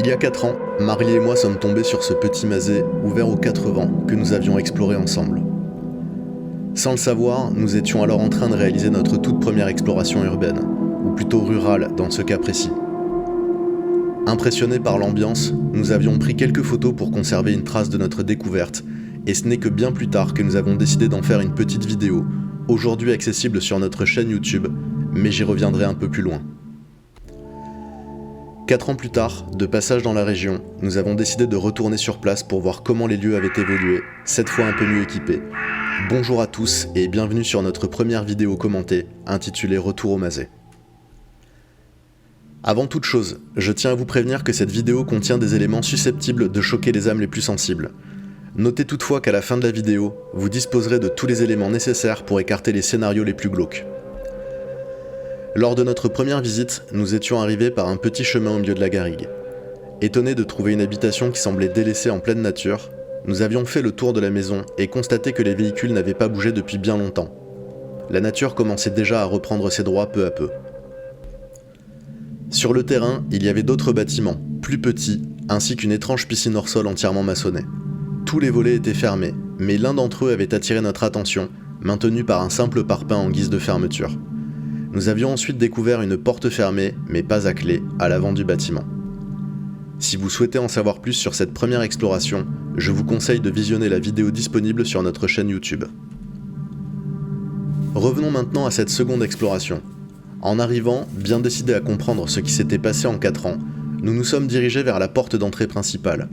Il y a 4 ans, Marly et moi sommes tombés sur ce petit masé ouvert aux 4 vents que nous avions exploré ensemble. Sans le savoir, nous étions alors en train de réaliser notre toute première exploration urbaine, ou plutôt rurale dans ce cas précis. Impressionnés par l'ambiance, nous avions pris quelques photos pour conserver une trace de notre découverte, et ce n'est que bien plus tard que nous avons décidé d'en faire une petite vidéo, aujourd'hui accessible sur notre chaîne YouTube, mais j'y reviendrai un peu plus loin. 4 ans plus tard, de passage dans la région, nous avons décidé de retourner sur place pour voir comment les lieux avaient évolué, cette fois un peu mieux équipés. Bonjour à tous et bienvenue sur notre première vidéo commentée, intitulée Retour au Mazet. Avant toute chose, je tiens à vous prévenir que cette vidéo contient des éléments susceptibles de choquer les âmes les plus sensibles. Notez toutefois qu'à la fin de la vidéo, vous disposerez de tous les éléments nécessaires pour écarter les scénarios les plus glauques. Lors de notre première visite, nous étions arrivés par un petit chemin au milieu de la garrigue. Étonnés de trouver une habitation qui semblait délaissée en pleine nature, nous avions fait le tour de la maison et constaté que les véhicules n'avaient pas bougé depuis bien longtemps. La nature commençait déjà à reprendre ses droits peu à peu. Sur le terrain, il y avait d'autres bâtiments, plus petits, ainsi qu'une étrange piscine hors sol entièrement maçonnée. Tous les volets étaient fermés, mais l'un d'entre eux avait attiré notre attention, maintenu par un simple parpaing en guise de fermeture. Nous avions ensuite découvert une porte fermée, mais pas à clé, à l'avant du bâtiment. Si vous souhaitez en savoir plus sur cette première exploration, je vous conseille de visionner la vidéo disponible sur notre chaîne YouTube. Revenons maintenant à cette seconde exploration. En arrivant, bien décidés à comprendre ce qui s'était passé en 4 ans, nous nous sommes dirigés vers la porte d'entrée principale.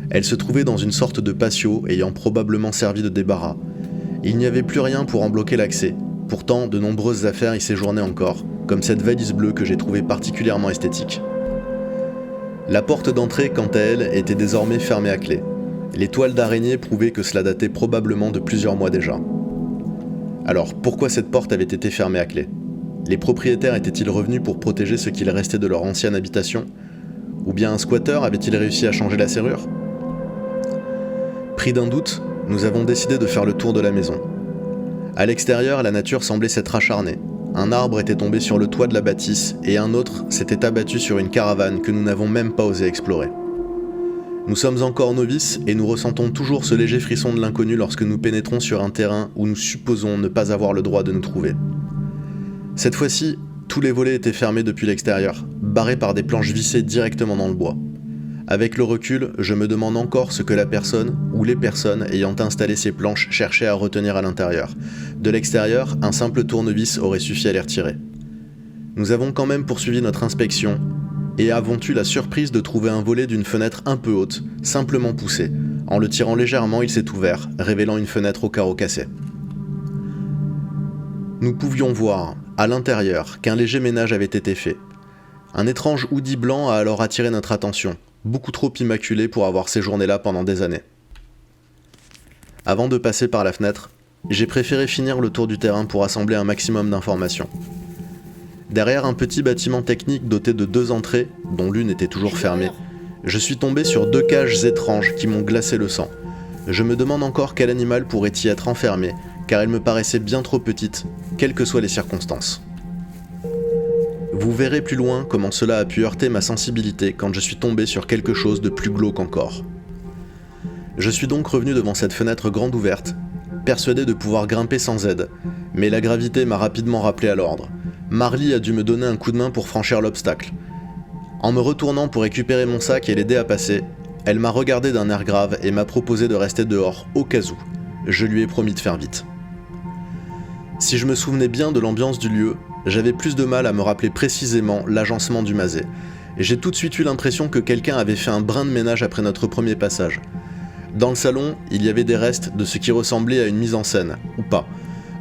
Elle se trouvait dans une sorte de patio ayant probablement servi de débarras. Il n'y avait plus rien pour en bloquer l'accès. Pourtant, de nombreuses affaires y séjournaient encore, comme cette valise bleue que j'ai trouvée particulièrement esthétique. La porte d'entrée, quant à elle, était désormais fermée à clé. Les toiles d'araignée prouvaient que cela datait probablement de plusieurs mois déjà. Alors, pourquoi cette porte avait été fermée à clé ? Les propriétaires étaient-ils revenus pour protéger ce qu'il restait de leur ancienne habitation ? Ou bien un squatteur avait-il réussi à changer la serrure ? Pris d'un doute, nous avons décidé de faire le tour de la maison. À l'extérieur, la nature semblait s'être acharnée. Un arbre était tombé sur le toit de la bâtisse et un autre s'était abattu sur une caravane que nous n'avons même pas osé explorer. Nous sommes encore novices et nous ressentons toujours ce léger frisson de l'inconnu lorsque nous pénétrons sur un terrain où nous supposons ne pas avoir le droit de nous trouver. Cette fois-ci, tous les volets étaient fermés depuis l'extérieur, barrés par des planches vissées directement dans le bois. Avec le recul, je me demande encore ce que la personne, ou les personnes ayant installé ces planches cherchaient à retenir à l'intérieur. De l'extérieur, un simple tournevis aurait suffi à les retirer. Nous avons quand même poursuivi notre inspection, et avons eu la surprise de trouver un volet d'une fenêtre un peu haute, simplement poussé. En le tirant légèrement, il s'est ouvert, révélant une fenêtre au carreau cassé. Nous pouvions voir, à l'intérieur, qu'un léger ménage avait été fait. Un étrange hoodie blanc a alors attiré notre attention, beaucoup trop immaculé pour avoir séjourné là pendant des années. Avant de passer par la fenêtre, j'ai préféré finir le tour du terrain pour assembler un maximum d'informations. Derrière un petit bâtiment technique doté de 2 entrées, dont l'une était toujours fermée, je suis tombé sur 2 cages étranges qui m'ont glacé le sang. Je me demande encore quel animal pourrait y être enfermé, car elles me paraissaient bien trop petites, quelles que soient les circonstances. Vous verrez plus loin comment cela a pu heurter ma sensibilité quand je suis tombé sur quelque chose de plus glauque encore. Je suis donc revenu devant cette fenêtre grande ouverte, persuadé de pouvoir grimper sans aide, mais la gravité m'a rapidement rappelé à l'ordre. Marly a dû me donner un coup de main pour franchir l'obstacle. En me retournant pour récupérer mon sac et l'aider à passer, elle m'a regardé d'un air grave et m'a proposé de rester dehors, au cas où. Je lui ai promis de faire vite. Si je me souvenais bien de l'ambiance du lieu, j'avais plus de mal à me rappeler précisément l'agencement du Mazet. Et j'ai tout de suite eu l'impression que quelqu'un avait fait un brin de ménage après notre premier passage. Dans le salon, il y avait des restes de ce qui ressemblait à une mise en scène, ou pas.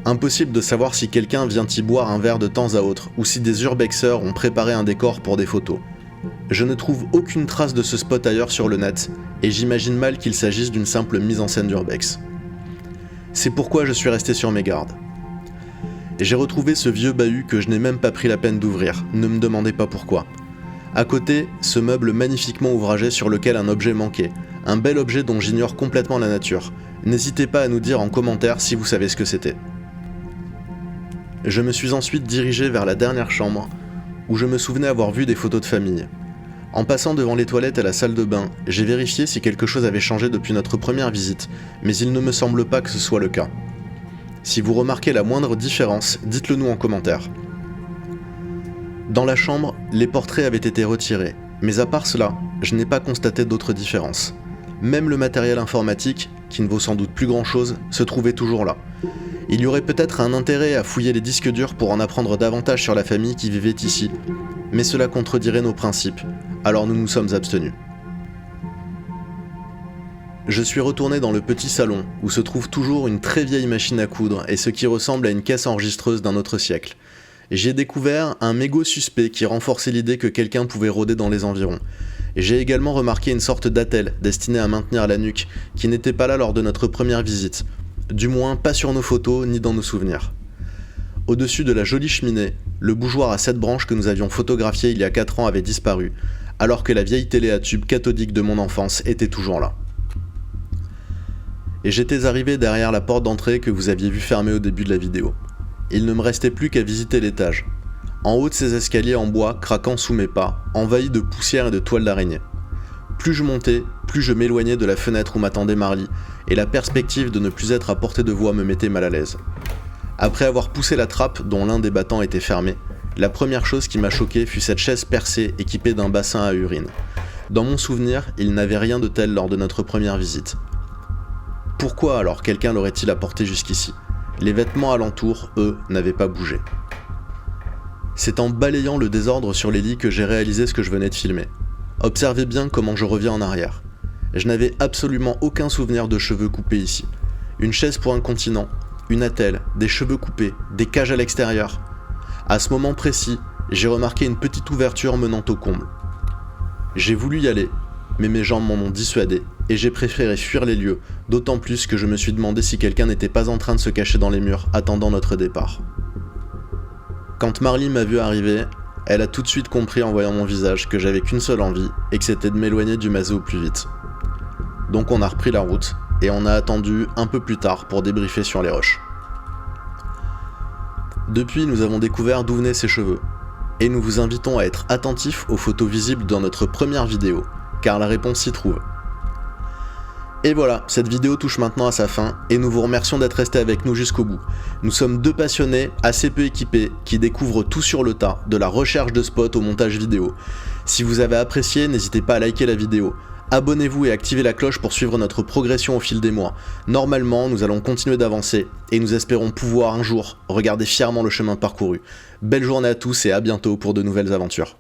Impossible de savoir si quelqu'un vient y boire un verre de temps à autre, ou si des urbexeurs ont préparé un décor pour des photos. Je ne trouve aucune trace de ce spot ailleurs sur le net, et j'imagine mal qu'il s'agisse d'une simple mise en scène d'urbex. C'est pourquoi je suis resté sur mes gardes. J'ai retrouvé ce vieux bahut que je n'ai même pas pris la peine d'ouvrir, ne me demandez pas pourquoi. À côté, ce meuble magnifiquement ouvragé sur lequel un objet manquait, un bel objet dont j'ignore complètement la nature. N'hésitez pas à nous dire en commentaire si vous savez ce que c'était. Je me suis ensuite dirigé vers la dernière chambre, où je me souvenais avoir vu des photos de famille. En passant devant les toilettes et la salle de bain, j'ai vérifié si quelque chose avait changé depuis notre première visite, mais il ne me semble pas que ce soit le cas. Si vous remarquez la moindre différence, dites-le nous en commentaire. Dans la chambre, les portraits avaient été retirés, mais à part cela, je n'ai pas constaté d'autres différences. Même le matériel informatique, qui ne vaut sans doute plus grand chose, se trouvait toujours là. Il y aurait peut-être un intérêt à fouiller les disques durs pour en apprendre davantage sur la famille qui vivait ici, mais cela contredirait nos principes, alors nous nous sommes abstenus. Je suis retourné dans le petit salon, où se trouve toujours une très vieille machine à coudre et ce qui ressemble à une caisse enregistreuse d'un autre siècle. J'ai découvert un mégot suspect qui renforçait l'idée que quelqu'un pouvait rôder dans les environs. J'ai également remarqué une sorte d'attelle destinée à maintenir la nuque, qui n'était pas là lors de notre première visite. Du moins pas sur nos photos ni dans nos souvenirs. Au-dessus de la jolie cheminée, le bougeoir à 7 branches que nous avions photographié il y a 4 ans avait disparu, alors que la vieille télé à tube cathodique de mon enfance était toujours là. Et j'étais arrivé derrière la porte d'entrée que vous aviez vue fermée au début de la vidéo. Il ne me restait plus qu'à visiter l'étage. En haut de ces escaliers en bois craquant sous mes pas, envahis de poussière et de toiles d'araignée. Plus je montais, plus je m'éloignais de la fenêtre où m'attendait Marly, et la perspective de ne plus être à portée de voix me mettait mal à l'aise. Après avoir poussé la trappe dont l'un des battants était fermé, la première chose qui m'a choqué fut cette chaise percée équipée d'un bassin à urine. Dans mon souvenir, il n'avait rien de tel lors de notre première visite. Pourquoi alors quelqu'un l'aurait-il apporté jusqu'ici ? Les vêtements alentour, eux, n'avaient pas bougé. C'est en balayant le désordre sur les lits que j'ai réalisé ce que je venais de filmer. Observez bien comment je reviens en arrière. Je n'avais absolument aucun souvenir de cheveux coupés ici. Une chaise pour un continent, une attelle, des cheveux coupés, des cages à l'extérieur. À ce moment précis, j'ai remarqué une petite ouverture menant au comble. J'ai voulu y aller, mais mes jambes m'en ont dissuadé, et j'ai préféré fuir les lieux, d'autant plus que je me suis demandé si quelqu'un n'était pas en train de se cacher dans les murs, attendant notre départ. Quand Marly m'a vu arriver, elle a tout de suite compris en voyant mon visage que j'avais qu'une seule envie, et que c'était de m'éloigner du masé au plus vite. Donc on a repris la route, et on a attendu un peu plus tard pour débriefer sur les rushs. Depuis, nous avons découvert d'où venaient ses cheveux, et nous vous invitons à être attentifs aux photos visibles dans notre première vidéo, car la réponse s'y trouve. Et voilà, cette vidéo touche maintenant à sa fin, et nous vous remercions d'être restés avec nous jusqu'au bout. Nous sommes deux passionnés, assez peu équipés, qui découvrent tout sur le tas, de la recherche de spots au montage vidéo. Si vous avez apprécié, n'hésitez pas à liker la vidéo. Abonnez-vous et activez la cloche pour suivre notre progression au fil des mois. Normalement, nous allons continuer d'avancer, et nous espérons pouvoir un jour regarder fièrement le chemin parcouru. Belle journée à tous et à bientôt pour de nouvelles aventures.